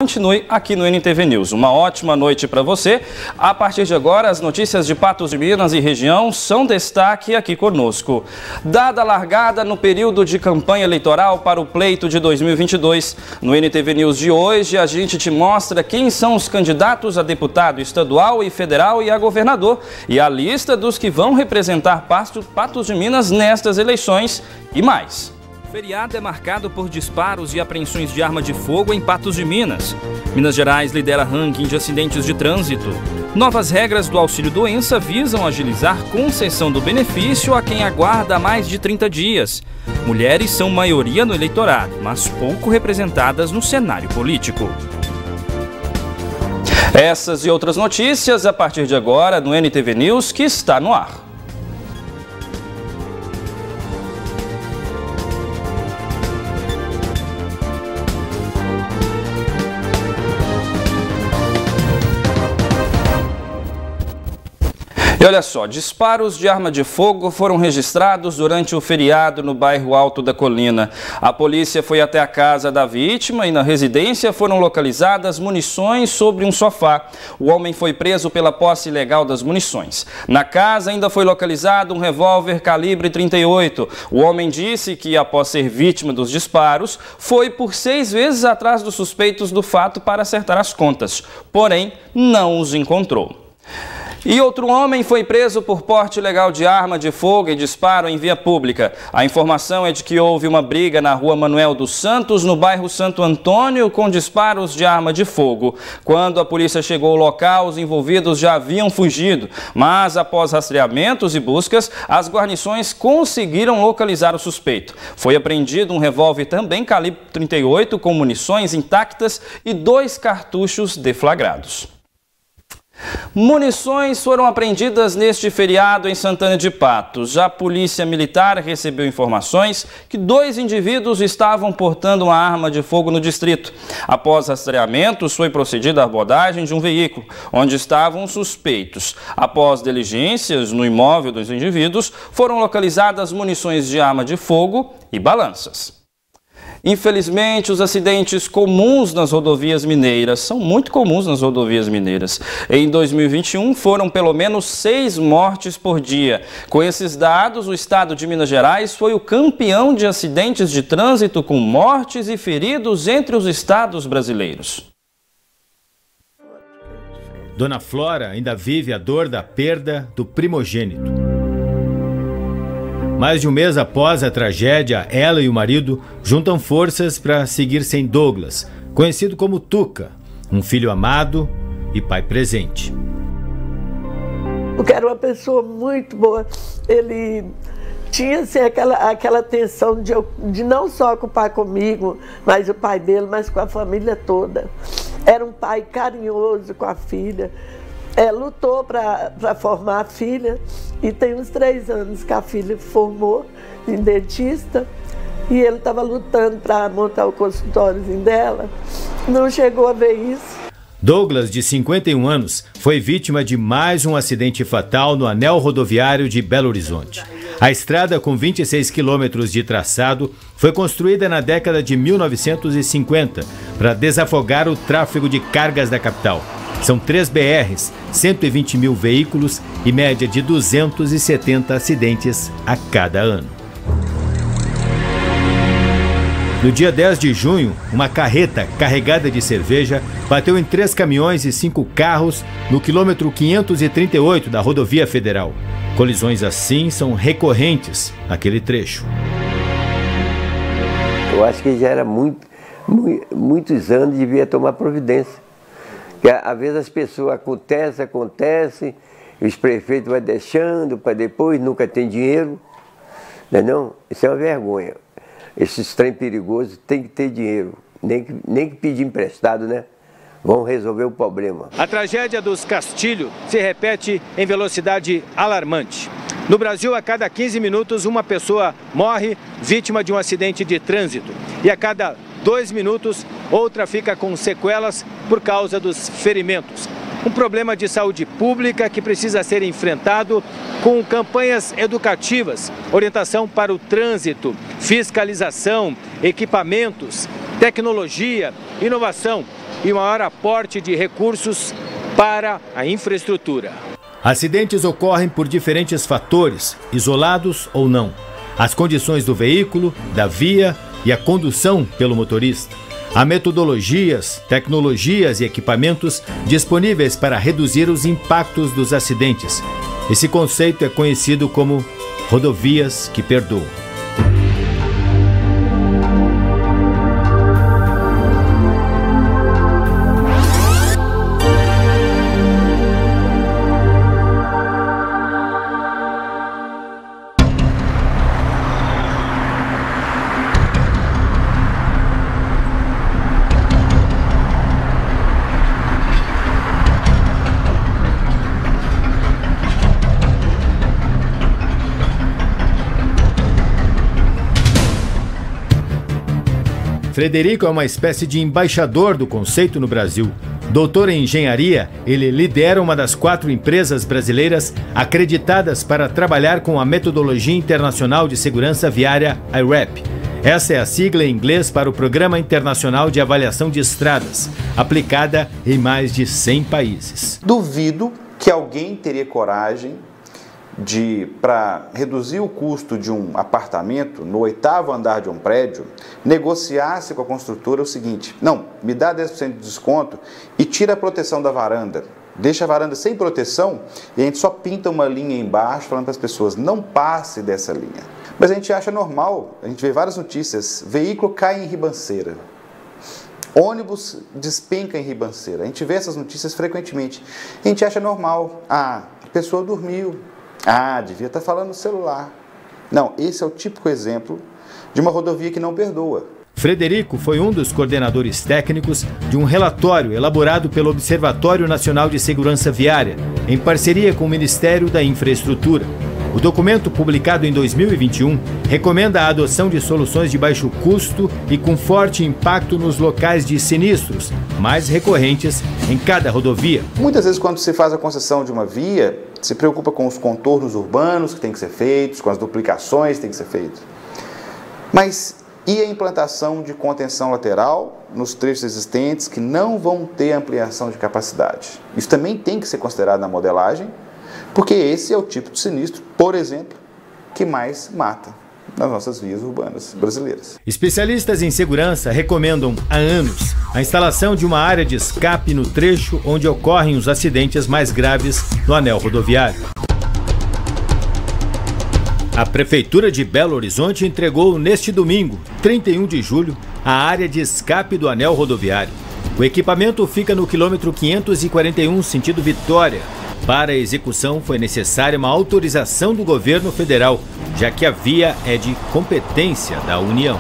Continue aqui no NTV News. Uma ótima noite para você. A partir de agora, as notícias de Patos de Minas e região são destaque aqui conosco. Dada a largada no período de campanha eleitoral para o pleito de 2022, no NTV News de hoje a gente te mostra quem são os candidatos a deputado estadual e federal e a governador e a lista dos que vão representar Patos de Minas nestas eleições e mais. O feriado é marcado por disparos e apreensões de arma de fogo em Patos de Minas. Minas Gerais lidera ranking de acidentes de trânsito. Novas regras do auxílio-doença visam agilizar concessão do benefício a quem aguarda há mais de 30 dias. Mulheres são maioria no eleitorado, mas pouco representadas no cenário político. Essas e outras notícias a partir de agora no NTV News, que está no ar. E olha só, disparos de arma de fogo foram registrados durante o feriado no bairro Alto da Colina. A polícia foi até a casa da vítima e na residência foram localizadas munições sobre um sofá. O homem foi preso pela posse ilegal das munições. Na casa ainda foi localizado um revólver calibre 38. O homem disse que, após ser vítima dos disparos, foi por 6 vezes atrás dos suspeitos do fato para acertar as contas, porém não os encontrou. E outro homem foi preso por porte ilegal de arma de fogo e disparo em via pública. A informação é de que houve uma briga na rua Manuel dos Santos, no bairro Santo Antônio, com disparos de arma de fogo. Quando a polícia chegou ao local, os envolvidos já haviam fugido, mas após rastreamentos e buscas, as guarnições conseguiram localizar o suspeito. Foi apreendido um revólver também calibre 38 com munições intactas e 2 cartuchos deflagrados. Munições foram apreendidas neste feriado em Santana de Patos. Já a Polícia Militar recebeu informações que 2 indivíduos estavam portando uma arma de fogo no distrito. Após rastreamentos, foi procedida a abordagem de um veículo, onde estavam suspeitos. Após diligências no imóvel dos indivíduos, foram localizadas munições de arma de fogo e balanças. Infelizmente, os acidentes comuns nas rodovias mineiras são muito comuns nas rodovias mineiras. Em 2021, foram pelo menos 6 mortes por dia. Com esses dados, o estado de Minas Gerais foi o campeão de acidentes de trânsito com mortes e feridos entre os estados brasileiros. Dona Flora ainda vive a dor da perda do primogênito. Mais de um mês após a tragédia, ela e o marido juntam forças para seguir sem Douglas, conhecido como Tuca, um filho amado e pai presente. Eu era uma pessoa muito boa. Ele tinha assim, aquela atenção de não só ocupar comigo, mas o pai dele, mas com a família toda. Era um pai carinhoso com a filha. Lutou para formar a filha e tem uns 3 anos que a filha formou em dentista e ele estava lutando para montar o consultóriozinho dela. Não chegou a ver isso. Douglas, de 51 anos, foi vítima de mais um acidente fatal no anel rodoviário de Belo Horizonte. A estrada, com 26 quilômetros de traçado, foi construída na década de 1950 para desafogar o tráfego de cargas da capital. São 3 BRs, 120 mil veículos e média de 270 acidentes a cada ano. No dia 10 de junho, uma carreta carregada de cerveja bateu em 3 caminhões e 5 carros no quilômetro 538 da rodovia federal. Colisões assim são recorrentes naquele trecho. Eu acho que já era muitos anos devia tomar providência. Porque às vezes as pessoas acontece, os prefeitos vão deixando para depois, nunca tem dinheiro. Não? Isso é uma vergonha. Esses trem perigosos tem que ter dinheiro, nem que pedir emprestado, né? Vão resolver o problema. A tragédia dos Castilho se repete em velocidade alarmante. No Brasil, a cada 15 minutos, uma pessoa morre vítima de um acidente de trânsito. E a cada 2 minutos, outra fica com sequelas por causa dos ferimentos. Um problema de saúde pública que precisa ser enfrentado com campanhas educativas, orientação para o trânsito, fiscalização, equipamentos, tecnologia, inovação e maior aporte de recursos para a infraestrutura. Acidentes ocorrem por diferentes fatores, isolados ou não. As condições do veículo, da via e a condução pelo motorista. Há metodologias, tecnologias e equipamentos disponíveis para reduzir os impactos dos acidentes. Esse conceito é conhecido como rodovias que perdoam. Frederico é uma espécie de embaixador do conceito no Brasil. Doutor em engenharia, ele lidera uma das 4 empresas brasileiras acreditadas para trabalhar com a metodologia internacional de segurança viária IRAP. Essa é a sigla em inglês para o Programa Internacional de Avaliação de Estradas, aplicada em mais de 100 países. Duvido que alguém teria coragem para reduzir o custo de um apartamento no 8º andar de um prédio, negociasse com a construtora o seguinte: não, me dá 10% de desconto e tira a proteção da varanda, deixa a varanda sem proteção e a gente só pinta uma linha embaixo falando para as pessoas, não passe dessa linha. Mas a gente acha normal, a gente vê várias notícias, veículo cai em ribanceira, ônibus despenca em ribanceira, a gente vê essas notícias frequentemente, a gente acha normal, a pessoa dormiu, devia estar falando no celular. Não, esse é o típico exemplo de uma rodovia que não perdoa. Frederico foi um dos coordenadores técnicos de um relatório elaborado pelo Observatório Nacional de Segurança Viária, em parceria com o Ministério da Infraestrutura. O documento, publicado em 2021, recomenda a adoção de soluções de baixo custo e com forte impacto nos locais de sinistros, mais recorrentes em cada rodovia. Muitas vezes, quando se faz a concessão de uma via, se preocupa com os contornos urbanos que têm que ser feitos, com as duplicações que têm que ser feitas. Mas e a implantação de contenção lateral nos trechos existentes que não vão ter ampliação de capacidade? Isso também tem que ser considerado na modelagem, porque esse é o tipo de sinistro, por exemplo, que mais mata nas nossas vias urbanas brasileiras. Especialistas em segurança recomendam há anos a instalação de uma área de escape no trecho onde ocorrem os acidentes mais graves no anel rodoviário. A Prefeitura de Belo Horizonte entregou neste domingo, 31 de julho, a área de escape do anel rodoviário. O equipamento fica no quilômetro 541, sentido Vitória. Para a execução foi necessária uma autorização do governo federal, já que a via é de competência da União.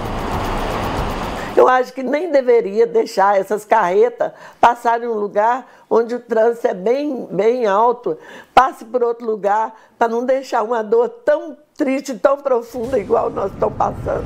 Eu acho que nem deveria deixar essas carretas passarem em um lugar onde o trânsito é bem alto, passe por outro lugar, para não deixar uma dor tão triste, tão profunda igual nós estamos passando.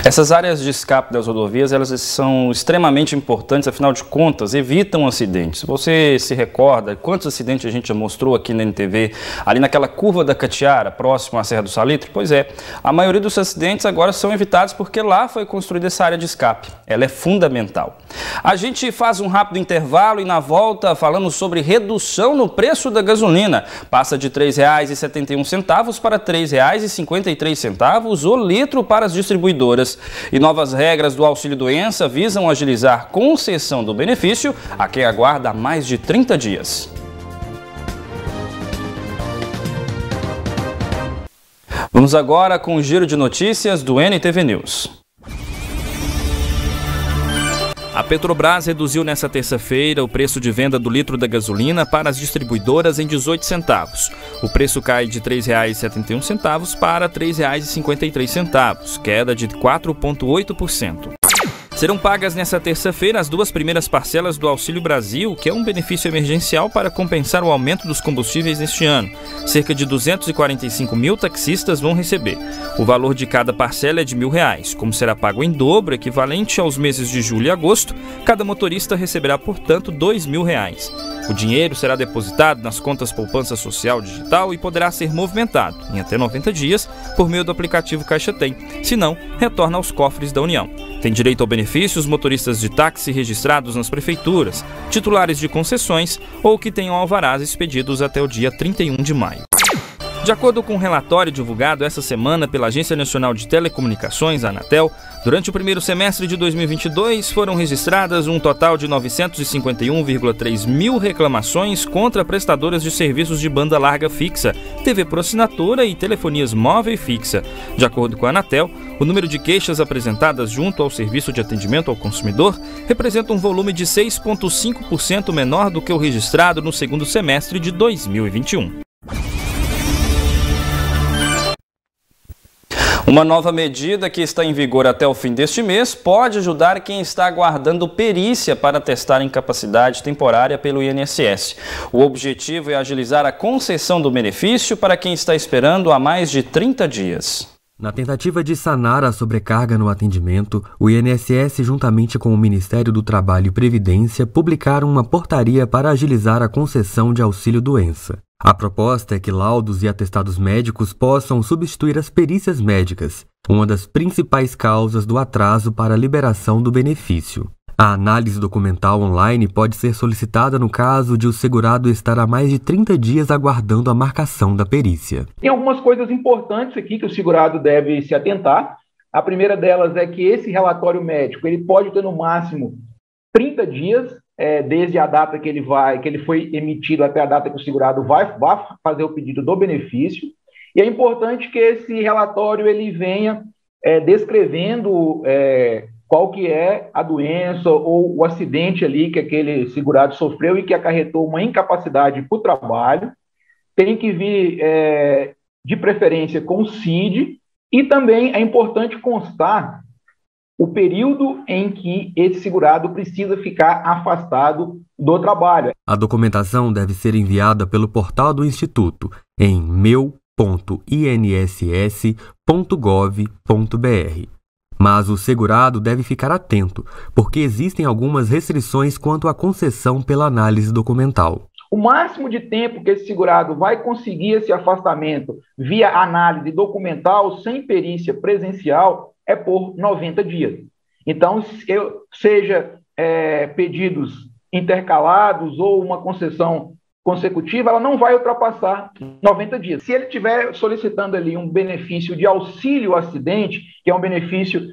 Essas áreas de escape das rodovias, elas são extremamente importantes, afinal de contas, evitam acidentes. Você se recorda quantos acidentes a gente já mostrou aqui na NTV, ali naquela curva da Catiara, próximo à Serra do Salitre? Pois é, a maioria dos acidentes agora são evitados porque lá foi construída essa área de escape. Ela é fundamental. A gente faz um rápido intervalo e na volta falamos sobre redução no preço da gasolina. Passa de R$ 3,71 para R$ 3,53 o litro para as distribuidoras. E novas regras do auxílio-doença visam agilizar concessão do benefício a quem aguarda há mais de 30 dias. Vamos agora com o giro de notícias do NTV News. A Petrobras reduziu nesta terça-feira o preço de venda do litro da gasolina para as distribuidoras em 18 centavos. O preço cai de R$ 3,71 para R$ 3,53, queda de 4,8%. Serão pagas nesta terça-feira as 2 primeiras parcelas do Auxílio Brasil, que é um benefício emergencial para compensar o aumento dos combustíveis neste ano. Cerca de 245 mil taxistas vão receber. O valor de cada parcela é de R$1.000. Como será pago em dobro, equivalente aos meses de julho e agosto, cada motorista receberá, portanto, R$2.000. O dinheiro será depositado nas contas Poupança Social Digital e poderá ser movimentado, em até 90 dias, por meio do aplicativo Caixa Tem. Se não, retorna aos cofres da União. Tem direito ao benefício os motoristas de táxi registrados nas prefeituras, titulares de concessões ou que tenham alvarás expedidos até o dia 31 de maio. De acordo com um relatório divulgado essa semana pela Agência Nacional de Telecomunicações, a Anatel, durante o primeiro semestre de 2022 foram registradas um total de 951,3 mil reclamações contra prestadoras de serviços de banda larga fixa, TV por assinatura e telefonias móvel e fixa. De acordo com a Anatel, o número de queixas apresentadas junto ao Serviço de Atendimento ao Consumidor representa um volume de 6,5% menor do que o registrado no segundo semestre de 2021. Uma nova medida que está em vigor até o fim deste mês pode ajudar quem está aguardando perícia para testar incapacidade temporária pelo INSS. O objetivo é agilizar a concessão do benefício para quem está esperando há mais de 30 dias. Na tentativa de sanar a sobrecarga no atendimento, o INSS, juntamente com o Ministério do Trabalho e Previdência, publicaram uma portaria para agilizar a concessão de auxílio-doença. A proposta é que laudos e atestados médicos possam substituir as perícias médicas, uma das principais causas do atraso para a liberação do benefício. A análise documental online pode ser solicitada no caso de o segurado estar há mais de 30 dias aguardando a marcação da perícia. Tem algumas coisas importantes aqui que o segurado deve se atentar. A primeira delas é que esse relatório médico ele pode ter no máximo 30 dias, desde a data que ele foi emitido até a data que o segurado vai fazer o pedido do benefício. E é importante que esse relatório ele venha descrevendo qual que é a doença ou o acidente ali que aquele segurado sofreu e que acarretou uma incapacidade para o trabalho. Tem que vir, de preferência, com o CID, e também é importante constar o período em que esse segurado precisa ficar afastado do trabalho. A documentação deve ser enviada pelo portal do Instituto em meu.inss.gov.br. Mas o segurado deve ficar atento, porque existem algumas restrições quanto à concessão pela análise documental. O máximo de tempo que esse segurado vai conseguir esse afastamento via análise documental sem perícia presencial é por 90 dias. Então, seja pedidos intercalados ou uma concessão consecutiva, ela não vai ultrapassar 90 dias. Se ele estiver solicitando ali um benefício de auxílio acidente, que é um benefício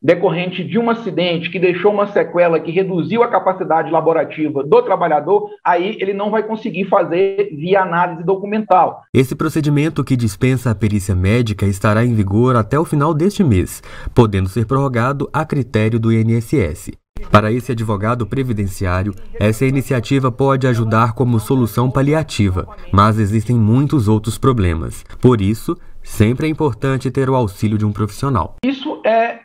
decorrente de um acidente que deixou uma sequela que reduziu a capacidade laborativa do trabalhador, aí ele não vai conseguir fazer via análise documental. Esse procedimento, que dispensa a perícia médica, estará em vigor até o final deste mês, podendo ser prorrogado a critério do INSS. Para esse advogado previdenciário, essa iniciativa pode ajudar como solução paliativa, mas existem muitos outros problemas. Por isso, sempre é importante ter o auxílio de um profissional. Isso é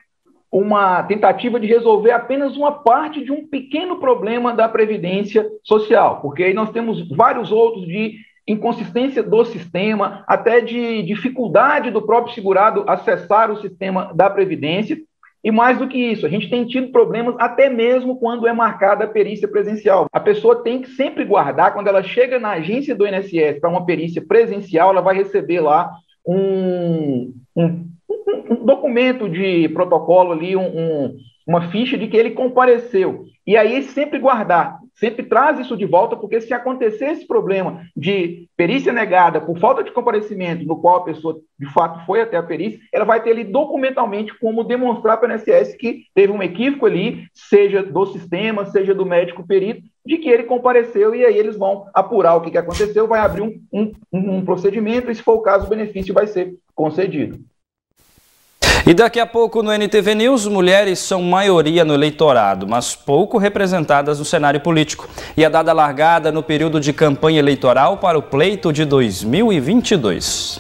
uma tentativa de resolver apenas uma parte de um pequeno problema da Previdência Social, porque aí nós temos vários outros de inconsistência do sistema, até de dificuldade do próprio segurado acessar o sistema da Previdência. E mais do que isso, a gente tem tido problemas até mesmo quando é marcada a perícia presencial. A pessoa tem que sempre guardar, quando ela chega na agência do INSS para uma perícia presencial, ela vai receber lá um documento de protocolo ali, uma ficha de que ele compareceu. E aí sempre guardar, sempre traz isso de volta, porque se acontecer esse problema de perícia negada por falta de comparecimento, no qual a pessoa de fato foi até a perícia, ela vai ter ali documentalmente como demonstrar para o INSS que teve um equívoco ali, seja do sistema, seja do médico perito, de que ele compareceu, e aí eles vão apurar o que aconteceu, vai abrir um procedimento, e se for o caso, o benefício vai ser concedido. E daqui a pouco no NTV News, mulheres são maioria no eleitorado, mas pouco representadas no cenário político. E a dada largada no período de campanha eleitoral para o pleito de 2022.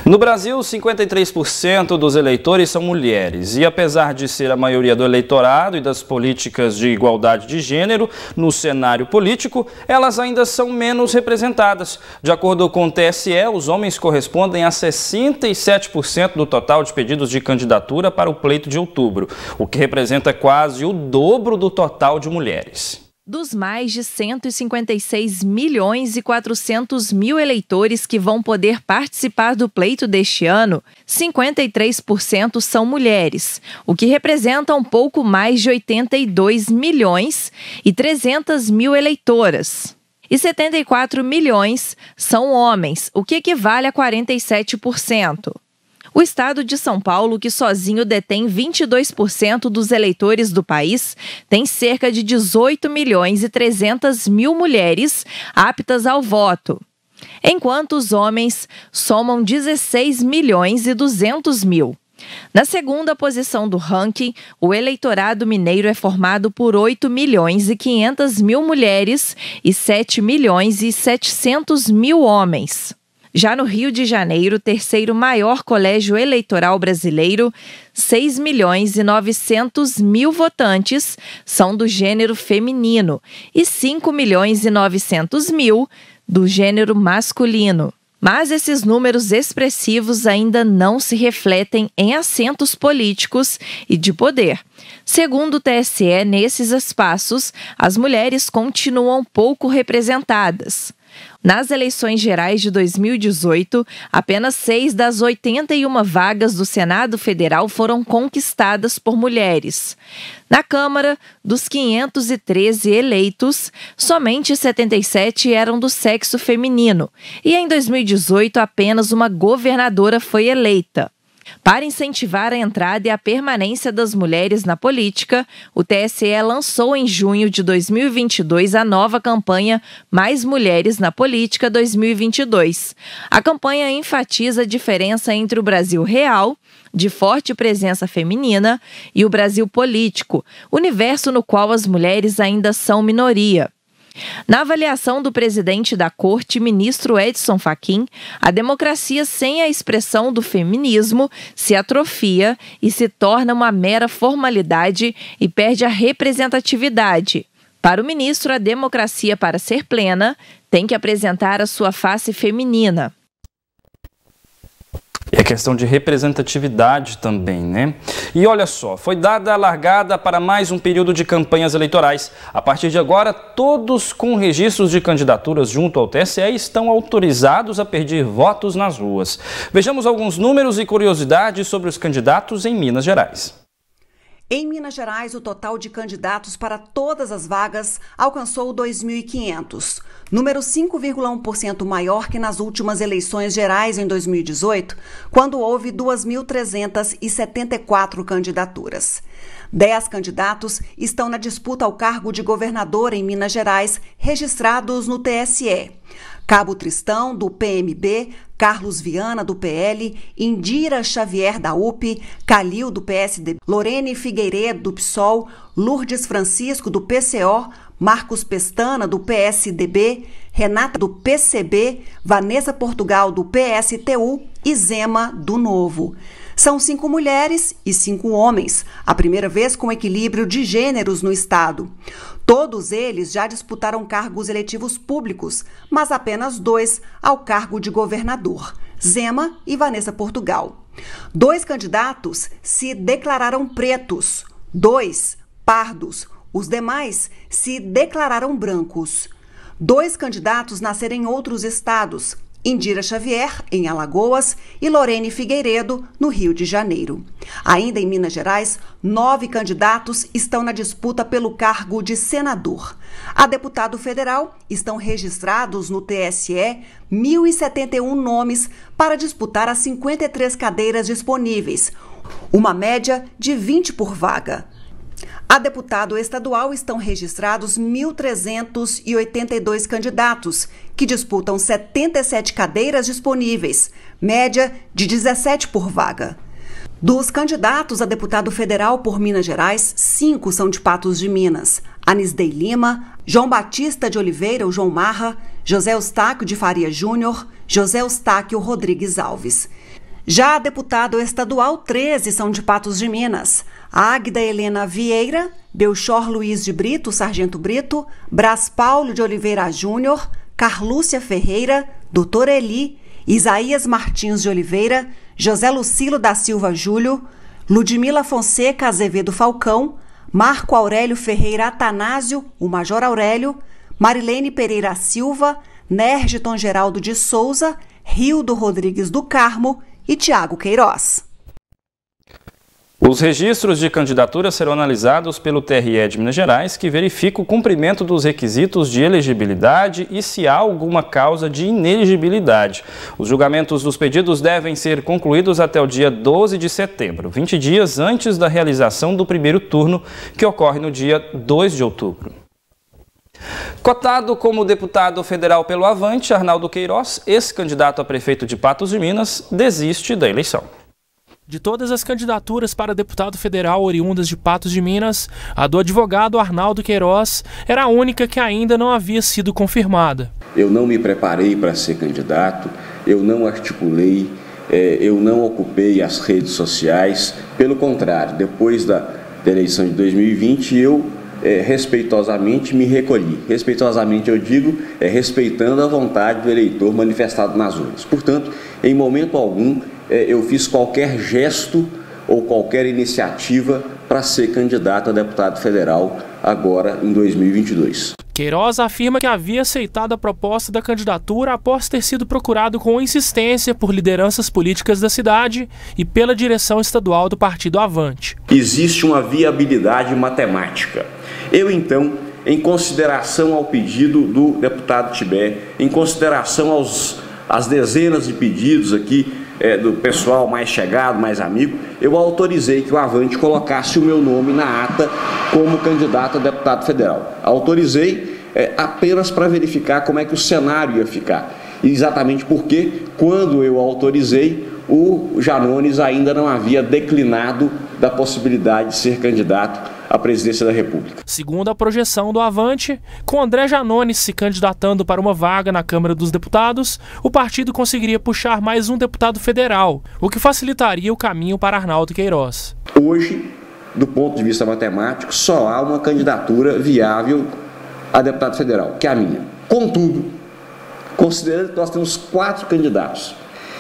No Brasil, 53% dos eleitores são mulheres e, apesar de ser a maioria do eleitorado e das políticas de igualdade de gênero no cenário político, elas ainda são menos representadas. De acordo com o TSE, os homens correspondem a 67% do total de pedidos de candidatura para o pleito de outubro, o que representa quase o dobro do total de mulheres. Dos mais de 156 milhões e 400 mil eleitores que vão poder participar do pleito deste ano, 53% são mulheres, o que representa um pouco mais de 82 milhões e 300 mil eleitoras. E 74 milhões são homens, o que equivale a 47%. O estado de São Paulo, que sozinho detém 22% dos eleitores do país, tem cerca de 18 milhões e 300 mil mulheres aptas ao voto, enquanto os homens somam 16 milhões e 200 mil. Na segunda posição do ranking, o eleitorado mineiro é formado por 8 milhões e 500 mil mulheres e 7 milhões e 700 mil homens. Já no Rio de Janeiro, terceiro maior colégio eleitoral brasileiro, 6 milhões e 900 mil votantes são do gênero feminino e 5 milhões e 900 mil do gênero masculino. Mas esses números expressivos ainda não se refletem em assentos políticos e de poder. Segundo o TSE, nesses espaços, as mulheres continuam pouco representadas. Nas eleições gerais de 2018, apenas 6 das 81 vagas do Senado Federal foram conquistadas por mulheres. Na Câmara, dos 513 eleitos, somente 77 eram do sexo feminino, e em 2018 apenas uma governadora foi eleita. Para incentivar a entrada e a permanência das mulheres na política, o TSE lançou em junho de 2022 a nova campanha Mais Mulheres na Política 2022. A campanha enfatiza a diferença entre o Brasil real, de forte presença feminina, e o Brasil político, universo no qual as mulheres ainda são minoria. Na avaliação do presidente da Corte, ministro Edson Fachin, a democracia sem a expressão do feminismo se atrofia e se torna uma mera formalidade e perde a representatividade. Para o ministro, a democracia, para ser plena, tem que apresentar a sua face feminina. E a questão de representatividade também, né? E olha só, foi dada a largada para mais um período de campanhas eleitorais. A partir de agora, todos com registros de candidaturas junto ao TSE estão autorizados a pedir votos nas ruas. Vejamos alguns números e curiosidades sobre os candidatos em Minas Gerais. Em Minas Gerais, o total de candidatos para todas as vagas alcançou 2.500, número 5,1% maior que nas últimas eleições gerais em 2018, quando houve 2.374 candidaturas. 10 candidatos estão na disputa ao cargo de governador em Minas Gerais, registrados no TSE. Cabo Tristão, do PMB, Carlos Viana, do PL, Indira Xavier, da UP, Calil, do PSD, Lorene Figueiredo, do PSOL, Lourdes Francisco, do PCO, Marcos Pestana, do PSDB, Renata, do PCB, Vanessa Portugal, do PSTU e Zema, do Novo. São 5 mulheres e 5 homens, a primeira vez com equilíbrio de gêneros no estado. Todos eles já disputaram cargos eletivos públicos, mas apenas 2 ao cargo de governador, Zema e Vanessa Portugal. 2 candidatos se declararam pretos, 2 pardos, os demais se declararam brancos. 2 candidatos nasceram em outros estados, Indira Xavier, em Alagoas, e Lorene Figueiredo, no Rio de Janeiro. Ainda em Minas Gerais, 9 candidatos estão na disputa pelo cargo de senador. A deputado federal estão registrados no TSE 1.071 nomes para disputar as 53 cadeiras disponíveis, uma média de 20 por vaga. A deputado estadual estão registrados 1.382 candidatos, que disputam 77 cadeiras disponíveis, média de 17 por vaga. Dos candidatos a deputado federal por Minas Gerais, 5 são de Patos de Minas: Anisdei Lima, João Batista de Oliveira, o João Marra, José Eustáquio de Faria Júnior, José Eustáquio Rodrigues Alves. Já a deputada estadual 13 são de Patos de Minas. Águida Helena Vieira, Belchor Luiz de Brito, Sargento Brito, Brás Paulo de Oliveira Júnior, Carlúcia Ferreira, Doutor Eli, Isaías Martins de Oliveira, José Lucilo da Silva Júlio, Ludmila Fonseca Azevedo Falcão, Marco Aurélio Ferreira Atanásio, o Major Aurélio, Marilene Pereira Silva, Nergiton Geraldo de Souza, Rildo Rodrigues do Carmo e Tiago Queiroz. Os registros de candidatura serão analisados pelo TRE de Minas Gerais, que verifica o cumprimento dos requisitos de elegibilidade e se há alguma causa de inelegibilidade. Os julgamentos dos pedidos devem ser concluídos até o dia 12 de setembro, 20 dias antes da realização do primeiro turno, que ocorre no dia 2 de outubro. Cotado como deputado federal pelo Avante, Arnaldo Queiroz, ex-candidato a prefeito de Patos de Minas, desiste da eleição. De todas as candidaturas para deputado federal oriundas de Patos de Minas, a do advogado Arnaldo Queiroz era a única que ainda não havia sido confirmada. Eu não me preparei para ser candidato, eu não articulei, eu não ocupei as redes sociais. Pelo contrário, depois da eleição de 2020, eu respeitosamente me recolhi. Respeitosamente eu digo, respeitando a vontade do eleitor manifestado nas urnas. Portanto, em momento algum, eu fiz qualquer gesto ou qualquer iniciativa para ser candidato a deputado federal agora em 2022. Queiroz afirma que havia aceitado a proposta da candidatura após ter sido procurado com insistência por lideranças políticas da cidade e pela direção estadual do Partido Avante. Existe uma viabilidade matemática. Eu, então, em consideração ao pedido do deputado Tibé, em consideração às dezenas de pedidos aqui do pessoal mais chegado, mais amigo, eu autorizei que o Avante colocasse o meu nome na ata como candidato a deputado federal. Autorizei apenas para verificar como é que o cenário ia ficar. Exatamente porque, quando eu autorizei, o Janones ainda não havia declinado da possibilidade de ser candidato à presidência da República. Segundo a projeção do Avante, com André Janones se candidatando para uma vaga na Câmara dos Deputados, o partido conseguiria puxar mais um deputado federal, o que facilitaria o caminho para Arnaldo Queiroz. Hoje, do ponto de vista matemático, só há uma candidatura viável a deputado federal, que é a minha. Contudo, considerando que nós temos 4 candidatos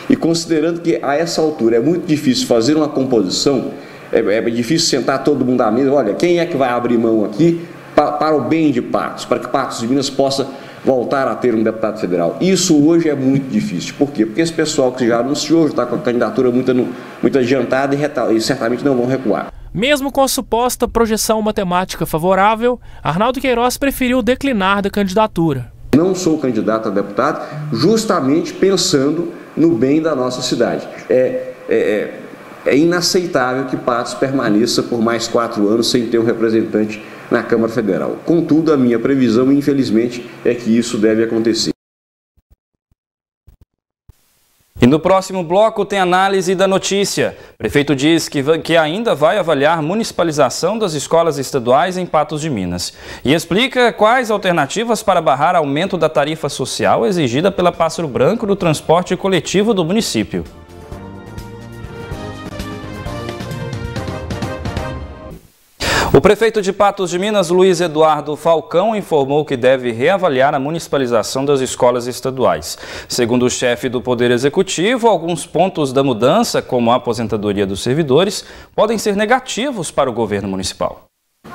e considerando que a essa altura é muito difícil fazer uma composição, é difícil sentar todo mundo à mesa, olha, quem é que vai abrir mão aqui para o bem de Patos, para que Patos de Minas possa voltar a ter um deputado federal. Isso hoje é muito difícil. Por quê? Porque esse pessoal que já anunciou, já está com a candidatura muito adiantada e certamente não vão recuar. Mesmo com a suposta projeção matemática favorável, Arnaldo Queiroz preferiu declinar da candidatura. Não sou candidato a deputado justamente pensando no bem da nossa cidade. É inaceitável que Patos permaneça por mais 4 anos sem ter um representante na Câmara Federal. Contudo, a minha previsão, infelizmente, é que isso deve acontecer. E no próximo bloco tem análise da notícia. O prefeito diz que ainda vai avaliar municipalização das escolas estaduais em Patos de Minas. E explica quais alternativas para barrar aumento da tarifa social exigida pela Pássaro Branco do transporte coletivo do município. O prefeito de Patos de Minas, Luiz Eduardo Falcão, informou que deve reavaliar a municipalização das escolas estaduais. Segundo o chefe do Poder Executivo, alguns pontos da mudança, como a aposentadoria dos servidores, podem ser negativos para o governo municipal.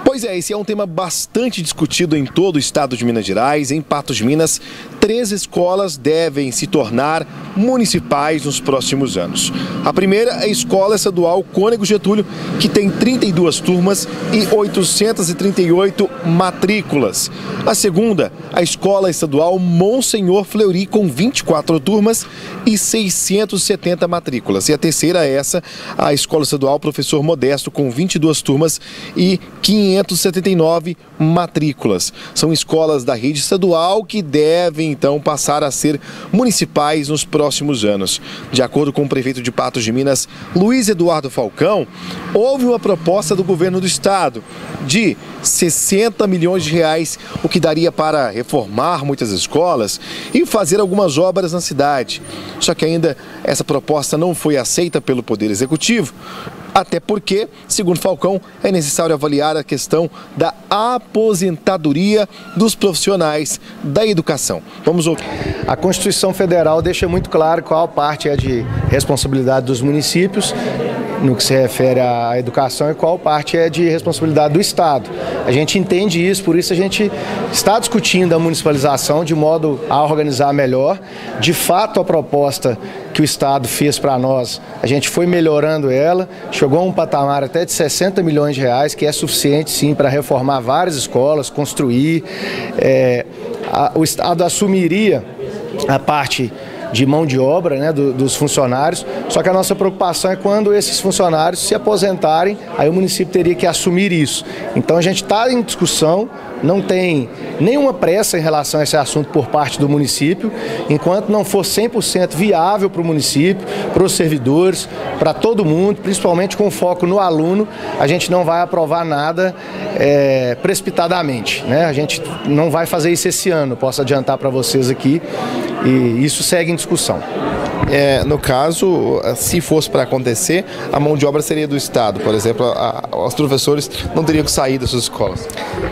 Pois é, esse é um tema bastante discutido em todo o estado de Minas Gerais. Em Patos de Minas, 3 escolas devem se tornar municipais nos próximos anos. A primeira é a Escola Estadual Cônego Getúlio, que tem 32 turmas e 838 matrículas. A segunda, a Escola Estadual Monsenhor Fleury, com 24 turmas e 670 matrículas. E a terceira é essa, a Escola Estadual Professor Modesto, com 22 turmas e 500 579 matrículas. São escolas da rede estadual que devem, então, passar a ser municipais nos próximos anos. De acordo com o prefeito de Patos de Minas, Luiz Eduardo Falcão, houve uma proposta do governo do estado de 60 milhões de reais, o que daria para reformar muitas escolas e fazer algumas obras na cidade. Só que ainda essa proposta não foi aceita pelo Poder Executivo, até porque, segundo Falcão, é necessário avaliar a questão da aposentadoria dos profissionais da educação. Vamos ouvir. A Constituição Federal deixa muito claro qual parte é de responsabilidade dos municípios no que se refere à educação e qual parte é de responsabilidade do Estado. A gente entende isso, por isso a gente está discutindo a municipalização de modo a organizar melhor. De fato, a proposta que o Estado fez para nós, a gente foi melhorando ela, chegou a um patamar até de 60 milhões de reais, que é suficiente sim para reformar várias escolas, construir. O Estado assumiria a parte de mão de obra, né, dos funcionários, só que a nossa preocupação é quando esses funcionários se aposentarem, aí o município teria que assumir isso. Então a gente está em discussão, não tem nenhuma pressa em relação a esse assunto por parte do município, enquanto não for 100% viável para o município, para os servidores, para todo mundo, principalmente com foco no aluno, a gente não vai aprovar nada precipitadamente, né? A gente não vai fazer isso esse ano, posso adiantar para vocês aqui, e isso segue em discussão. No caso, se fosse para acontecer, a mão de obra seria do Estado, por exemplo, os professores não teriam que sair das suas escolas.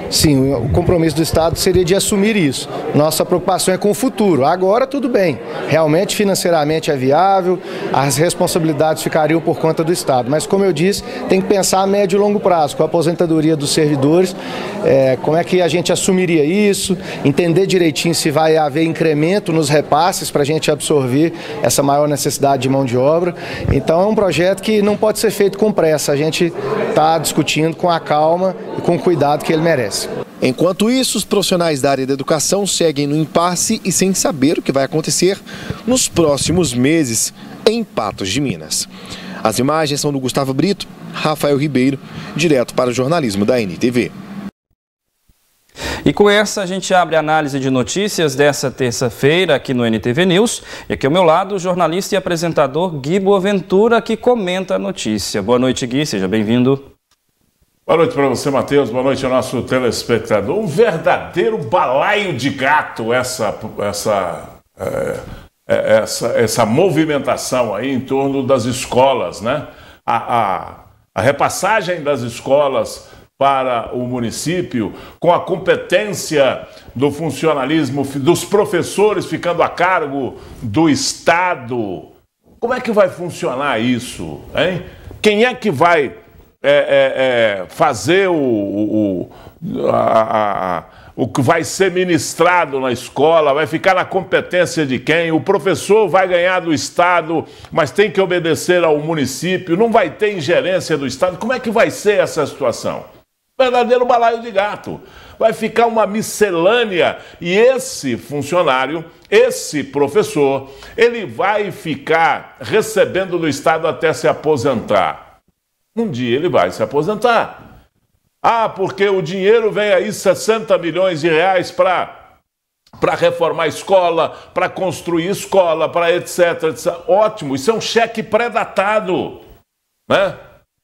Sim, o compromisso do Estado seria de assumir isso. Nossa preocupação é com o futuro. Agora tudo bem, realmente financeiramente é viável, as responsabilidades ficariam por conta do Estado, mas como eu disse, tem que pensar a médio e longo prazo, com a aposentadoria dos servidores, como é que a gente assumiria isso, entender direitinho se vai haver incremento nos repasses para a gente absorver essa maior necessidade de mão de obra. Então é um projeto que não pode ser feito com pressa, a gente está discutindo com a calma e com o cuidado que ele merece. Enquanto isso, os profissionais da área da educação seguem no impasse e sem saber o que vai acontecer nos próximos meses em Patos de Minas. As imagens são do Gustavo Brito, Rafael Ribeiro, direto para o jornalismo da NTV. E com essa a gente abre a análise de notícias dessa terça-feira aqui no NTV News. E aqui ao meu lado o jornalista e apresentador Gui Boaventura, que comenta a notícia. Boa noite, Gui, seja bem-vindo. Boa noite para você, Matheus. Boa noite ao nosso telespectador. Um verdadeiro balaio de gato essa movimentação aí em torno das escolas, né? A repassagem das escolas para o município, com a competência do funcionalismo, dos professores ficando a cargo do Estado. Como é que vai funcionar isso, hein? Quem é que vai fazer o que vai ser ministrado na escola? Vai ficar na competência de quem? O professor vai ganhar do Estado, mas tem que obedecer ao município, não vai ter ingerência do Estado. Como é que vai ser essa situação? Verdadeiro balaio de gato. Vai ficar uma miscelânea e esse funcionário, esse professor, ele vai ficar recebendo do Estado até se aposentar. Um dia ele vai se aposentar. Porque o dinheiro vem aí 60 milhões de reais para reformar a escola, para construir escola, para etc, etc. Ótimo, isso é um cheque pré-datado, né?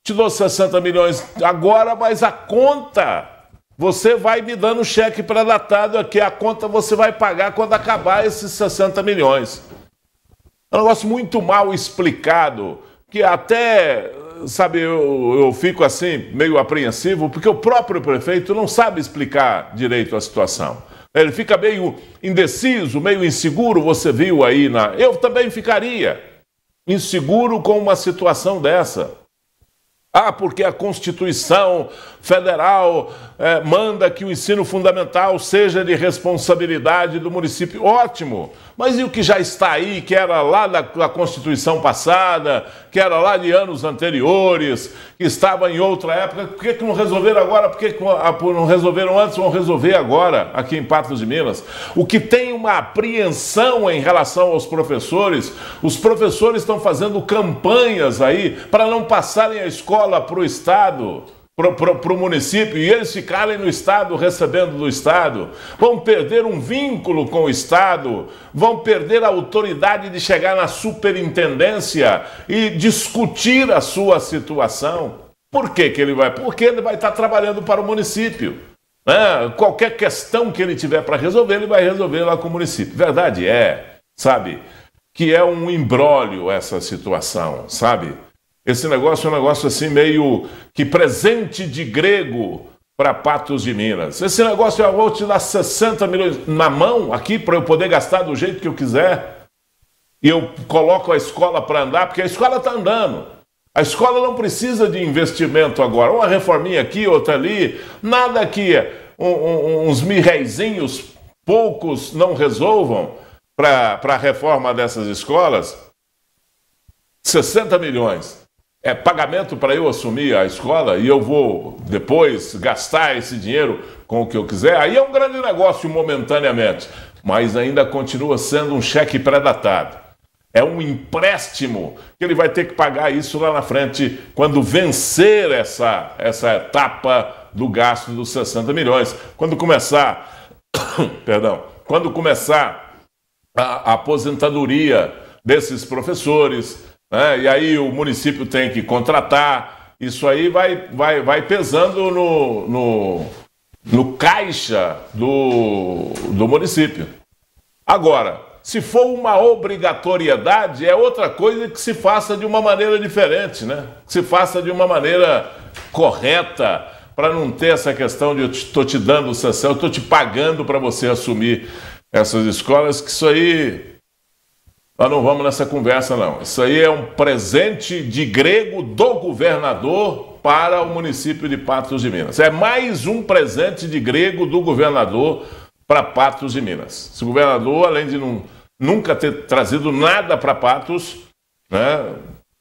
Te dou 60 milhões agora, mas a conta, você vai me dando cheque pré-datado aqui, a conta você vai pagar quando acabar esses 60 milhões. É um negócio muito mal explicado, que até, sabe, eu fico assim, meio apreensivo, porque o próprio prefeito não sabe explicar direito a situação. Ele fica meio indeciso, meio inseguro, você viu aí Eu também ficaria inseguro com uma situação dessa. Porque a Constituição Federal manda que o ensino fundamental seja de responsabilidade do município. Ótimo! Mas e o que já está aí, que era lá da Constituição passada, que era lá de anos anteriores, que estava em outra época? Por que não resolveram agora? Por que não resolveram antes? Vão resolver agora, aqui em Patos de Minas. O que tem uma apreensão em relação aos professores, os professores estão fazendo campanhas aí para não passarem a escola para o Estado. para o município e eles ficarem no Estado recebendo do Estado, vão perder um vínculo com o Estado, vão perder a autoridade de chegar na superintendência e discutir a sua situação. Por que ele vai? Porque ele vai estar trabalhando para o município. Qualquer questão que ele tiver para resolver, ele vai resolver lá com o município. Verdade sabe, que é um imbróglio essa situação, sabe? Esse negócio é um negócio assim meio que presente de grego para Patos de Minas. Esse negócio eu vou te dar 60 milhões na mão aqui para eu poder gastar do jeito que eu quiser. E eu coloco a escola para andar, porque a escola está andando. A escola não precisa de investimento agora. Uma reforminha aqui, outra ali. Nada que uns mirreizinhos poucos não resolvam para a reforma dessas escolas. 60 milhões. É pagamento para eu assumir a escola e eu vou depois gastar esse dinheiro com o que eu quiser. Aí é um grande negócio momentaneamente, mas ainda continua sendo um cheque pré-datado. É um empréstimo que ele vai ter que pagar isso lá na frente quando vencer essa etapa do gasto dos 60 milhões. Quando começar, quando começar a aposentadoria desses professores, e aí o município tem que contratar, isso aí vai pesando no caixa do município. Agora, se for uma obrigatoriedade, é outra coisa que se faça de uma maneira diferente, né? Que se faça de uma maneira correta, para não ter essa questão de eu estou te dando o CECEL, eu estou te pagando para você assumir essas escolas, que isso aí... Nós não vamos nessa conversa, não. Isso aí é um presente de grego do governador para o município de Patos de Minas. É mais um presente de grego do governador para Patos de Minas. Esse governador, além de nunca ter trazido nada para Patos,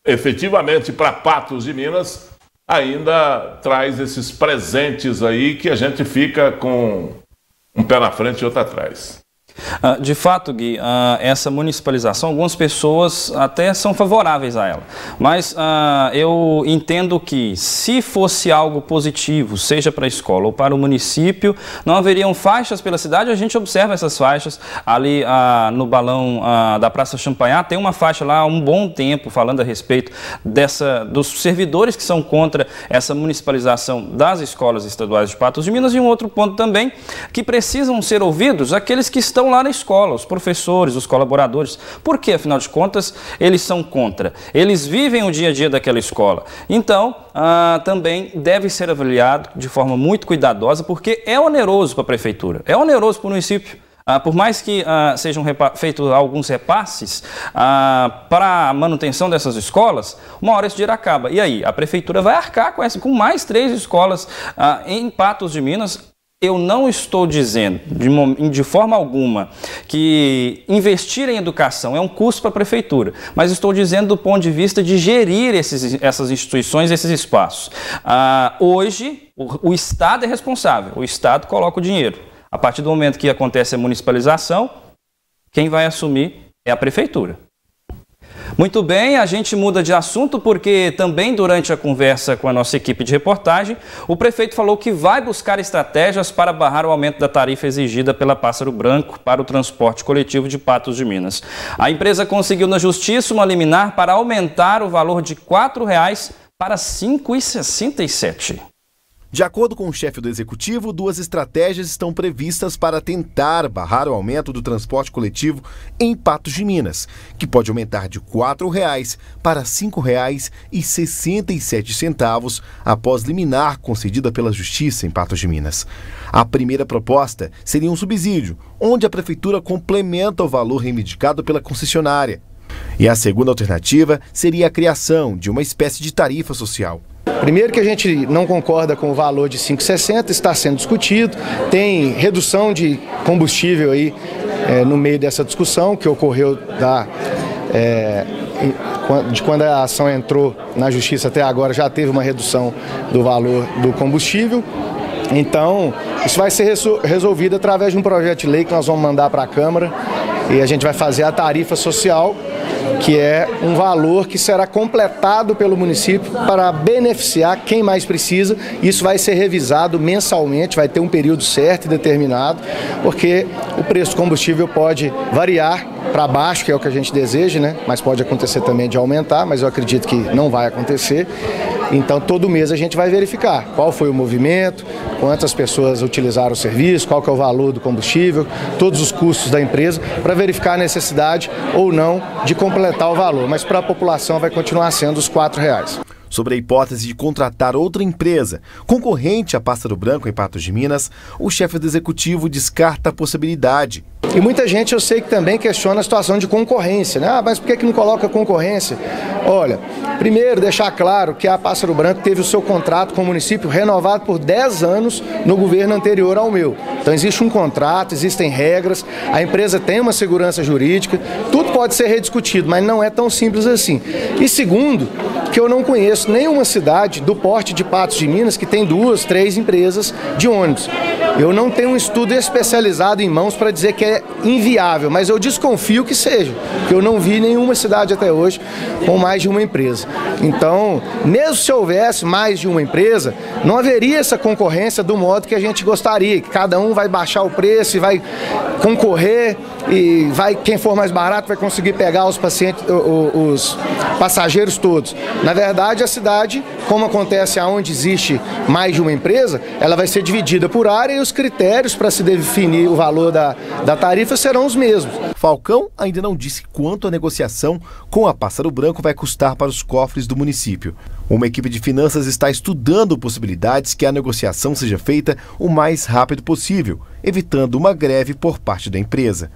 efetivamente para Patos de Minas, ainda traz esses presentes aí que a gente fica com um pé na frente e outro atrás. De fato, Gui, essa municipalização, algumas pessoas até são favoráveis a ela, mas eu entendo que se fosse algo positivo, seja para a escola ou para o município, não haveriam faixas pela cidade. A gente observa essas faixas ali no balão da Praça Champanhar, tem uma faixa lá há um bom tempo falando a respeito dos servidores que são contra essa municipalização das escolas estaduais de Patos de Minas. E um outro ponto também, que precisam ser ouvidos aqueles que estão lá na escola, os professores, os colaboradores. Por que, afinal de contas, eles são contra? Eles vivem o dia a dia daquela escola. Então, também deve ser avaliado de forma muito cuidadosa, porque é oneroso para a prefeitura, é oneroso para o município. Por mais que sejam feitos alguns repasses para a manutenção dessas escolas, uma hora esse dinheiro acaba. E aí, a prefeitura vai arcar com mais 3 escolas em Patos de Minas. Eu não estou dizendo, de forma alguma, que investir em educação é um custo para a prefeitura, mas estou dizendo do ponto de vista de gerir essas instituições, esses espaços. Hoje, o Estado é responsável, o Estado coloca o dinheiro. A partir do momento que acontece a municipalização, quem vai assumir é a prefeitura. Muito bem, a gente muda de assunto porque também durante a conversa com a nossa equipe de reportagem, o prefeito falou que vai buscar estratégias para barrar o aumento da tarifa exigida pela Pássaro Branco para o transporte coletivo de Patos de Minas. A empresa conseguiu na justiça uma liminar para aumentar o valor de R$ 4,00 para R$ 5,67. De acordo com o chefe do executivo, 2 estratégias estão previstas para tentar barrar o aumento do transporte coletivo em Patos de Minas, que pode aumentar de R$ 4,00 para R$ 5,67 após liminar concedida pela Justiça em Patos de Minas. A primeira proposta seria um subsídio, onde a prefeitura complementa o valor reivindicado pela concessionária. E a segunda alternativa seria a criação de uma espécie de tarifa social. Primeiro que a gente não concorda com o valor de 5,60, está sendo discutido, tem redução de combustível aí no meio dessa discussão que ocorreu de quando a ação entrou na justiça até agora, já teve uma redução do valor do combustível. Então, isso vai ser resolvido através de um projeto de lei que nós vamos mandar para a Câmara e a gente vai fazer a tarifa social que é um valor que será completado pelo município para beneficiar quem mais precisa. Isso vai ser revisado mensalmente, vai ter um período certo e determinado, porque o preço do combustível pode variar para baixo, que é o que a gente deseja, né? Mas pode acontecer também de aumentar, mas eu acredito que não vai acontecer. Então, todo mês a gente vai verificar qual foi o movimento, quantas pessoas utilizaram o serviço, qual que é o valor do combustível, todos os custos da empresa, para verificar a necessidade ou não de completar o valor. Mas para a população vai continuar sendo os R$4. Sobre a hipótese de contratar outra empresa concorrente à Pássaro Branco em Patos de Minas, o chefe do executivo descarta a possibilidade. E muita gente eu sei que também questiona a situação de concorrência, né? Mas por que não coloca concorrência? Olha, primeiro deixar claro que a Pássaro Branco teve o seu contrato com o município renovado por 10 anos no governo anterior ao meu. Então existe um contrato, existem regras, a empresa tem uma segurança jurídica, tudo pode ser rediscutido, mas não é tão simples assim. E segundo, que eu não conheço nenhuma cidade do porte de Patos de Minas que tem 2, 3 empresas de ônibus. Eu não tenho um estudo especializado em mãos para dizer que é inviável, mas eu desconfio que seja, porque eu não vi nenhuma cidade até hoje com mais de uma empresa. Então, mesmo se houvesse mais de uma empresa, não haveria essa concorrência do modo que a gente gostaria, que cada um vai baixar o preço e vai concorrer e quem for mais barato vai conseguir pegar os passageiros todos. Na verdade, a cidade, como acontece aonde existe mais de uma empresa, ela vai ser dividida por área e os critérios para se definir o valor da tarifa serão os mesmos. Falcão ainda não disse quanto a negociação com a Pássaro Branco vai custar para os cofres do município. Uma equipe de finanças está estudando possibilidades que a negociação seja feita o mais rápido possível, evitando uma greve por parte da empresa.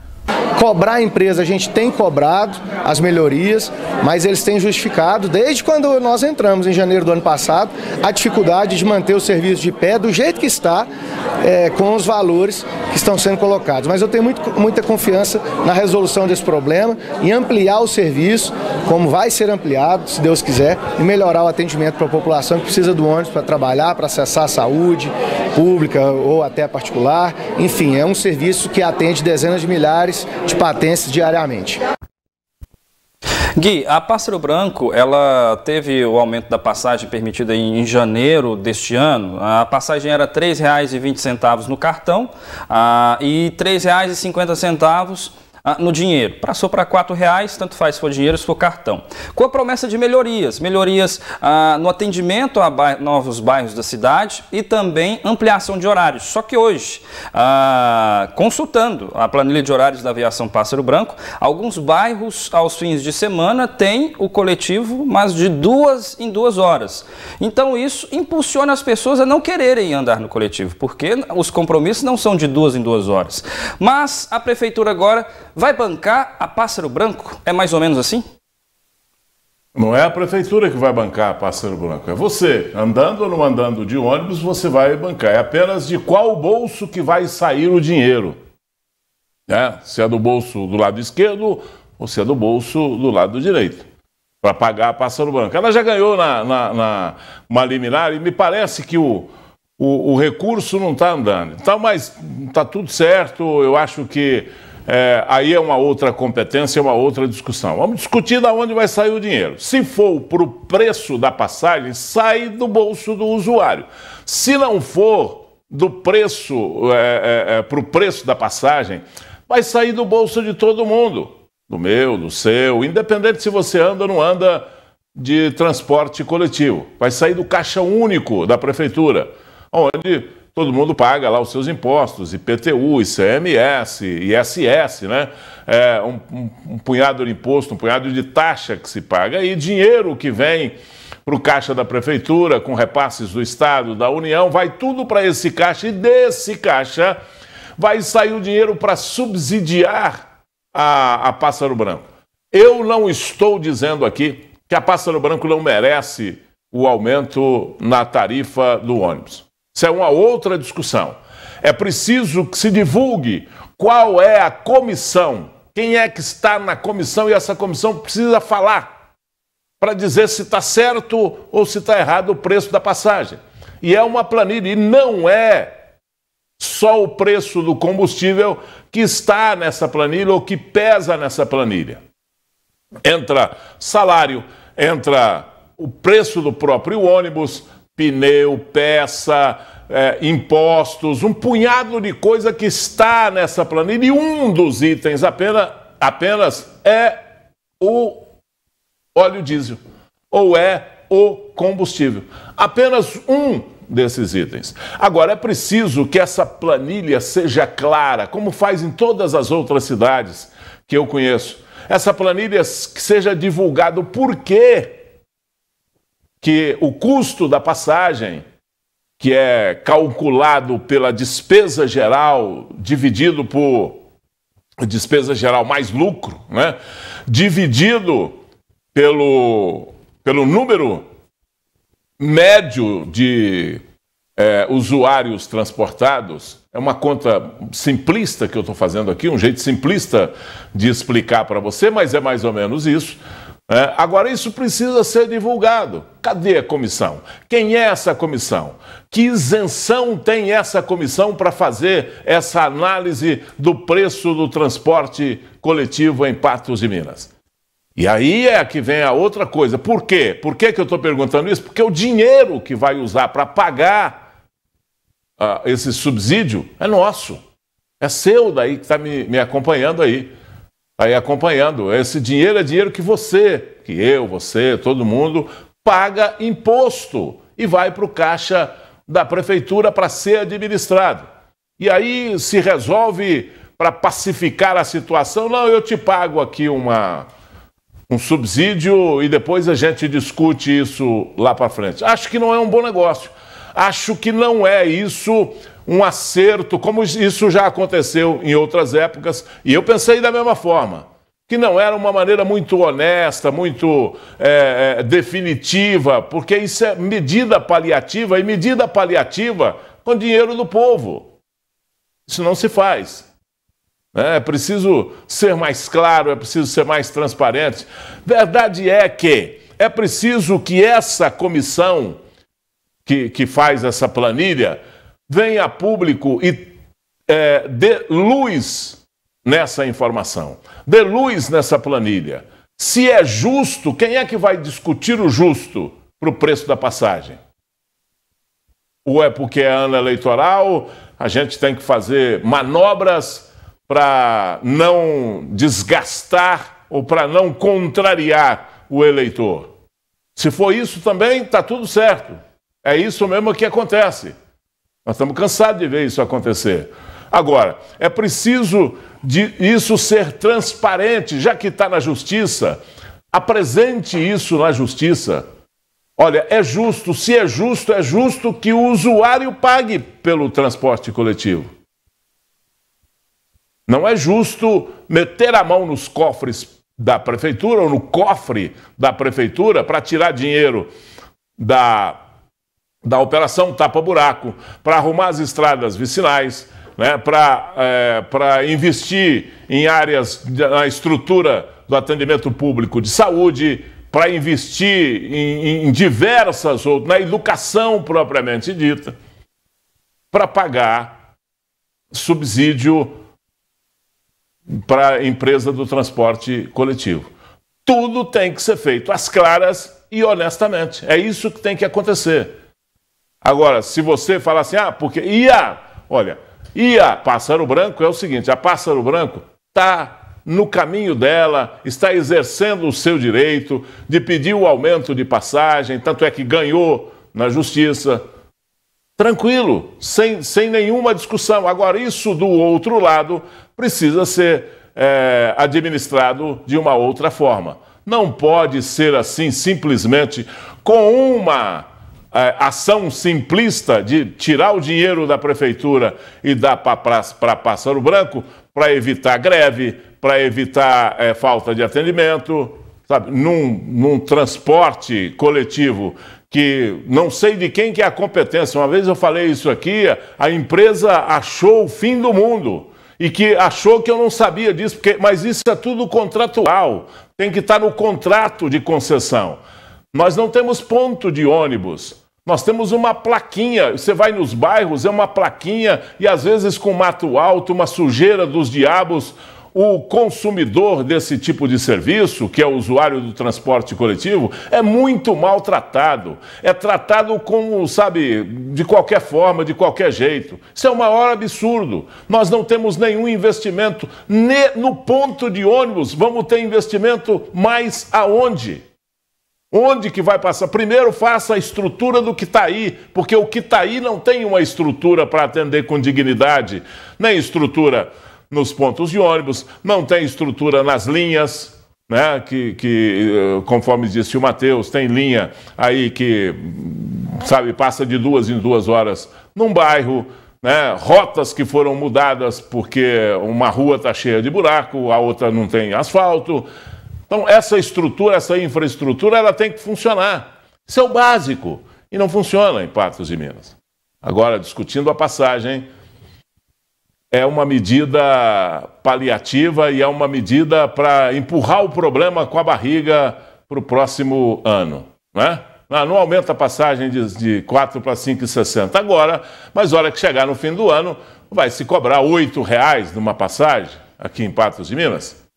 Cobrar a empresa, a gente tem cobrado as melhorias, mas eles têm justificado, desde quando nós entramos em janeiro do ano passado, a dificuldade de manter o serviço de pé do jeito que está, com os valores que estão sendo colocados. Mas eu tenho muita confiança na resolução desse problema, em ampliar o serviço, como vai ser ampliado, se Deus quiser, e melhorar o atendimento para a população que precisa do ônibus para trabalhar, para acessar a saúde pública ou até particular. Enfim, é um serviço que atende dezenas de milhares de patentes diariamente. Gui, a Pássaro Branco, ela teve o aumento da passagem permitida em janeiro deste ano. A passagem era R$ 3,20 no cartão e R$ 3,50 no dinheiro. Passou para R$ 4,00, tanto faz se for dinheiro se for cartão. Com a promessa de melhorias no atendimento a novos bairros da cidade e também ampliação de horários. Só que hoje, consultando a planilha de horários da aviação Pássaro Branco, alguns bairros aos fins de semana têm o coletivo, mas de 2 em 2 horas. Então isso impulsiona as pessoas a não quererem andar no coletivo, porque os compromissos não são de 2 em 2 horas. Mas a prefeitura agora vai bancar a Pássaro Branco? É mais ou menos assim? Não é a prefeitura que vai bancar a Pássaro Branco, é você. Andando ou não andando de ônibus, você vai bancar. É apenas de qual bolso que vai sair o dinheiro. Se é do bolso do lado esquerdo ou se é do bolso do lado direito. Para pagar a Pássaro Branco. Ela já ganhou uma liminar e me parece que o recurso não está andando. Então, mas está tudo certo, eu acho que aí é uma outra competência, uma outra discussão. Vamos discutir de onde vai sair o dinheiro. Se for para o preço da passagem, sai do bolso do usuário. Se não for do preço para o preço da passagem, vai sair do bolso de todo mundo. Do meu, do seu, independente se você anda ou não anda de transporte coletivo. Vai sair do caixa único da prefeitura, onde todo mundo paga lá os seus impostos, IPTU, ICMS, ISS, né? Um punhado de imposto, um punhado de taxa que se paga e dinheiro que vem para o caixa da prefeitura, com repasses do Estado, da União, vai tudo para esse caixa e desse caixa vai sair o dinheiro para subsidiar a Pássaro Branco. Eu não estou dizendo aqui que a Pássaro Branco não merece o aumento na tarifa do ônibus. Isso é uma outra discussão. É preciso que se divulgue qual é a comissão, quem é que está na comissão, e essa comissão precisa falar para dizer se está certo ou se está errado o preço da passagem. E é uma planilha, e não é só o preço do combustível que está nessa planilha ou que pesa nessa planilha. Entra salário, entra o preço do próprio ônibus, pneu, peça, impostos, um punhado de coisa que está nessa planilha, e um dos itens apenas é o óleo diesel, ou é o combustível. Apenas um desses itens. Agora, é preciso que essa planilha seja clara, como faz em todas as outras cidades que eu conheço. Essa planilha que seja divulgado por quê que o custo da passagem, que é calculado pela despesa geral, dividido por despesa geral mais lucro, né? Dividido pelo número médio de usuários transportados. É uma conta simplista que eu estou fazendo aqui, um jeito simplista de explicar para você, mas é mais ou menos isso. Agora, isso precisa ser divulgado. Cadê a comissão? Quem é essa comissão? Que isenção tem essa comissão para fazer essa análise do preço do transporte coletivo em Patos de Minas? E aí é que vem a outra coisa. Por quê? Por que eu estou perguntando isso? Porque o dinheiro que vai usar para pagar esse subsídio é nosso. É seu daí que está me acompanhando aí. Aí acompanhando. Esse dinheiro é dinheiro que você, todo mundo, paga imposto e vai para o caixa da prefeitura para ser administrado. E aí se resolve, para pacificar a situação, não, eu te pago aqui um subsídio e depois a gente discute isso lá para frente. Acho que não é um bom negócio. Acho que não é isso um acerto, como isso já aconteceu em outras épocas, e eu pensei da mesma forma, que não era uma maneira muito honesta, muito definitiva, porque isso é medida paliativa, e medida paliativa com dinheiro do povo. Isso não se faz. É preciso ser mais claro, é preciso ser mais transparente. Verdade é que é preciso que essa comissão que faz essa planilha venha a público e dê luz nessa informação, dê luz nessa planilha. Se é justo, quem é que vai discutir o justo para o preço da passagem? Ou é porque é ano eleitoral, a gente tem que fazer manobras para não desgastar ou para não contrariar o eleitor? Se for isso também, está tudo certo. É isso mesmo que acontece. Nós estamos cansados de ver isso acontecer. Agora, é preciso isso ser transparente, já que está na justiça, apresente isso na justiça. Olha, é justo, se é justo que o usuário pague pelo transporte coletivo. Não é justo meter a mão nos cofres da prefeitura ou no cofre da prefeitura para tirar dinheiro da operação tapa-buraco, para arrumar as estradas vicinais, né, para investir em áreas na estrutura do atendimento público de saúde, para investir em diversas outras, na educação propriamente dita, para pagar subsídio para a empresa do transporte coletivo. Tudo tem que ser feito às claras e honestamente. É isso que tem que acontecer. Agora, se você falar assim, porque a Pássaro Branco é o seguinte, a Pássaro Branco está no caminho dela, está exercendo o seu direito de pedir o aumento de passagem, tanto é que ganhou na justiça. Tranquilo, sem nenhuma discussão. Agora, isso do outro lado precisa ser administrado de uma outra forma. Não pode ser assim, simplesmente, com uma ação simplista de tirar o dinheiro da prefeitura e dar para Pássaro Branco para evitar greve, para evitar falta de atendimento, sabe? Num transporte coletivo que não sei de quem que é a competência. Uma vez eu falei isso aqui, a empresa achou o fim do mundo e que achou que eu não sabia disso, mas isso é tudo contratual, tem que estar no contrato de concessão. Nós não temos ponto de ônibus, nós temos uma plaquinha, você vai nos bairros, é uma plaquinha, e às vezes com mato alto, uma sujeira dos diabos, o consumidor desse tipo de serviço, que é o usuário do transporte coletivo, é muito maltratado. É tratado como, sabe, de qualquer forma, de qualquer jeito. Isso é o maior absurdo. Nós não temos nenhum investimento no ponto de ônibus. Vamos ter investimento mais aonde? Onde que vai passar? Primeiro faça a estrutura do que está aí, porque o que está aí não tem uma estrutura para atender com dignidade, nem estrutura nos pontos de ônibus, não tem estrutura nas linhas, né? Que conforme disse o Matheus, tem linha aí que, sabe, passa de 2 em 2 horas num bairro, né? Rotas que foram mudadas porque uma rua está cheia de buraco, a outra não tem asfalto. Então, essa estrutura, essa infraestrutura, ela tem que funcionar. Isso é o básico. E não funciona em Patos de Minas. Agora, discutindo a passagem, é uma medida paliativa e é uma medida para empurrar o problema com a barriga para o próximo ano, né? Não aumenta a passagem de 4 para 5,60 agora, mas a hora que chegar no fim do ano, vai se cobrar R$ 8,00 numa passagem aqui em Patos de Minas.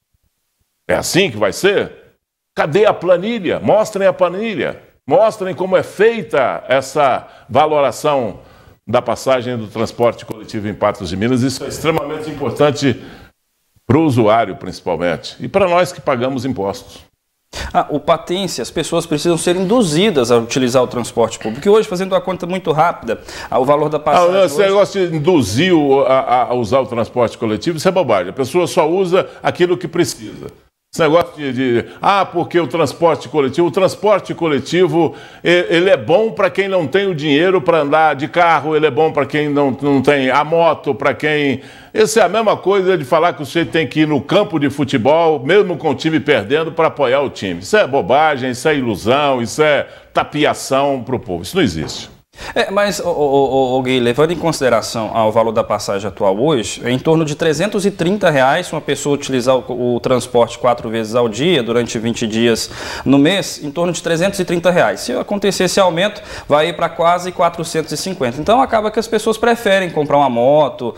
É assim que vai ser? Cadê a planilha? Mostrem a planilha. Mostrem como é feita essa valoração da passagem do transporte coletivo em Patos de Minas. Isso é extremamente importante para o usuário, principalmente, e para nós que pagamos impostos. O patente, as pessoas precisam ser induzidas a utilizar o transporte público. E hoje, fazendo uma conta muito rápida, o valor da passagem... Esse negócio de induzir a usar o transporte coletivo, isso é bobagem. A pessoa só usa aquilo que precisa. Esse negócio porque o transporte coletivo, ele é bom para quem não tem o dinheiro para andar de carro, ele é bom para quem não tem a moto, para quem... Isso é a mesma coisa de falar que você tem que ir no campo de futebol, mesmo com o time perdendo, para apoiar o time. Isso é bobagem, isso é ilusão, isso é tapiação para o povo. Isso não existe. Mas, Gui, levando em consideração o valor da passagem atual hoje, é em torno de R$ 330 uma pessoa utilizar o transporte 4 vezes ao dia, durante 20 dias no mês, em torno de R$ 330. Se acontecer esse aumento, vai ir para quase 450. Então, acaba que as pessoas preferem comprar uma moto,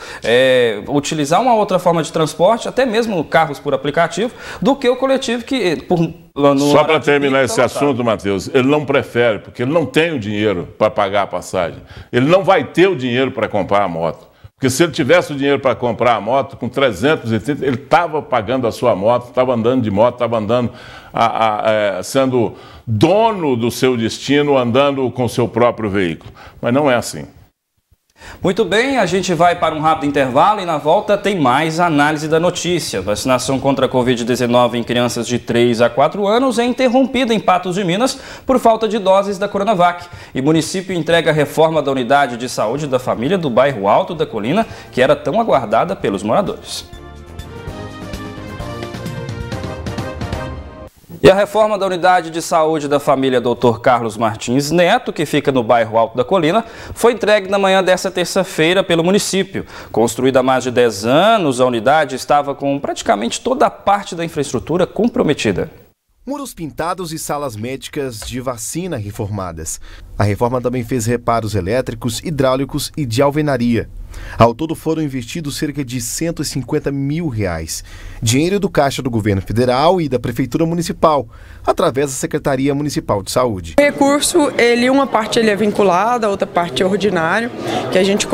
utilizar uma outra forma de transporte, até mesmo carros por aplicativo, do que o coletivo que... Só para terminar esse assunto, Matheus, ele não prefere, porque ele não tem o dinheiro para pagar a passagem. Ele não vai ter o dinheiro para comprar a moto. Porque se ele tivesse o dinheiro para comprar a moto, com 330, ele estava pagando a sua moto, estava andando de moto, estava andando, sendo dono do seu destino, andando com o seu próprio veículo. Mas não é assim. Muito bem, a gente vai para um rápido intervalo e na volta tem mais análise da notícia. Vacinação contra a Covid-19 em crianças de 3 a 4 anos é interrompida em Patos de Minas por falta de doses da Coronavac. E o município entrega a reforma da unidade de saúde da família do bairro Alto da Colina, que era tão aguardada pelos moradores. E a reforma da unidade de saúde da família Dr. Carlos Martins Neto, que fica no bairro Alto da Colina, foi entregue na manhã desta terça-feira pelo município. Construída há mais de 10 anos, a unidade estava com praticamente toda a parte da infraestrutura comprometida. Muros pintados e salas médicas de vacina reformadas. A reforma também fez reparos elétricos, hidráulicos e de alvenaria. Ao todo foram investidos cerca de R$ 150 mil. Dinheiro do Caixa do Governo Federal e da Prefeitura Municipal, através da Secretaria Municipal de Saúde. O recurso, uma parte é vinculada, a outra parte é ordinário, que a gente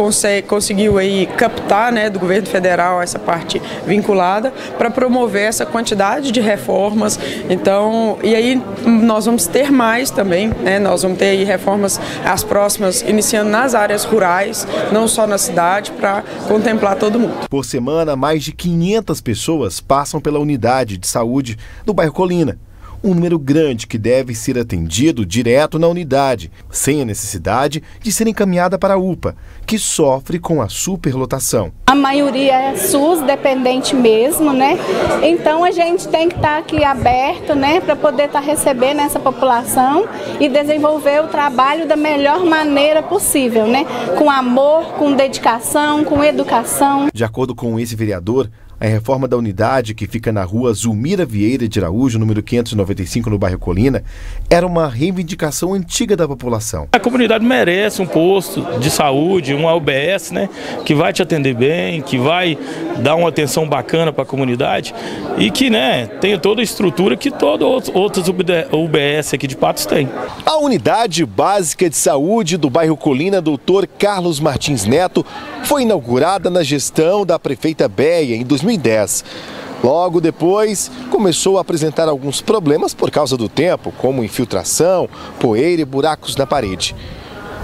conseguiu aí captar, do Governo Federal essa parte vinculada para promover essa quantidade de reformas. Então, e aí nós vamos ter mais também, nós vamos ter aí reformas as próximas iniciando nas áreas rurais, não só na cidade, para contemplar todo mundo. Por semana, mais de 500 pessoas passam pela unidade de saúde do bairro Colina. Um número grande que deve ser atendido direto na unidade, sem a necessidade de ser encaminhada para a UPA, que sofre com a superlotação. A maioria é SUS dependente mesmo, Então a gente tem que estar aqui aberto, para poder estar recebendo essa população e desenvolver o trabalho da melhor maneira possível, Com amor, com dedicação, com educação. De acordo com esse vereador, A reforma da unidade, que fica na rua Zulmira Vieira de Araújo, número 595, no bairro Colina, era uma reivindicação antiga da população. A comunidade merece um posto de saúde, uma UBS, né, que vai te atender bem, que vai dar uma atenção bacana para a comunidade e que, né, tenha toda a estrutura que todas outras UBS aqui de Patos tem. A Unidade Básica de Saúde do bairro Colina, Dr. Carlos Martins Neto, foi inaugurada na gestão da prefeita Béia em 2010. Logo depois, começou a apresentar alguns problemas por causa do tempo, como infiltração, poeira e buracos na parede.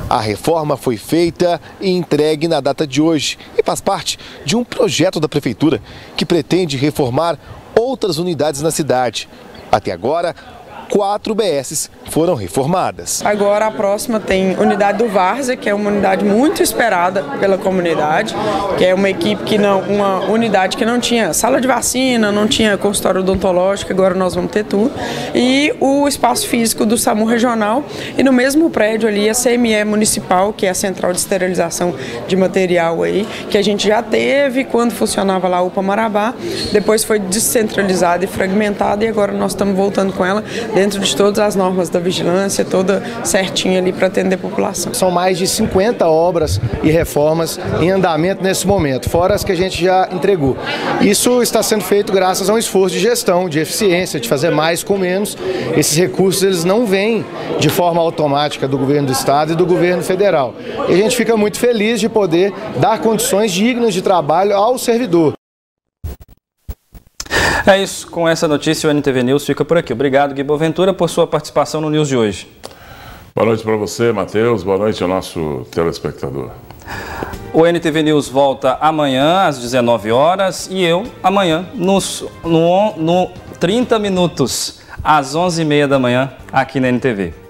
A reforma foi feita e entregue na data de hoje e faz parte de um projeto da prefeitura que pretende reformar outras unidades na cidade. Até agora, 4 UBSs foram reformadas. Agora a próxima tem unidade do Várzea, que é uma unidade muito esperada pela comunidade, que é uma equipe uma unidade que não tinha sala de vacina, não tinha consultório odontológico, agora nós vamos ter tudo. E o espaço físico do SAMU regional e no mesmo prédio ali a CME municipal, que é a central de esterilização de material aí, que a gente já teve quando funcionava lá a UPA Marabá, depois foi descentralizada e fragmentada e agora nós estamos voltando com ela dentro de todas as normas da vigilância, toda certinha ali para atender a população. São mais de 50 obras e reformas em andamento nesse momento, fora as que a gente já entregou. Isso está sendo feito graças a um esforço de gestão, de eficiência, de fazer mais com menos. Esses recursos eles não vêm de forma automática do governo do estado e do governo federal. E a gente fica muito feliz de poder dar condições dignas de trabalho ao servidor. É isso, com essa notícia o NTV News fica por aqui. Obrigado, Gui Boaventura, por sua participação no News de hoje. Boa noite para você, Matheus. Boa noite ao nosso telespectador. O NTV News volta amanhã às 19 horas e eu amanhã no 30 minutos às 11h30 da manhã aqui na NTV.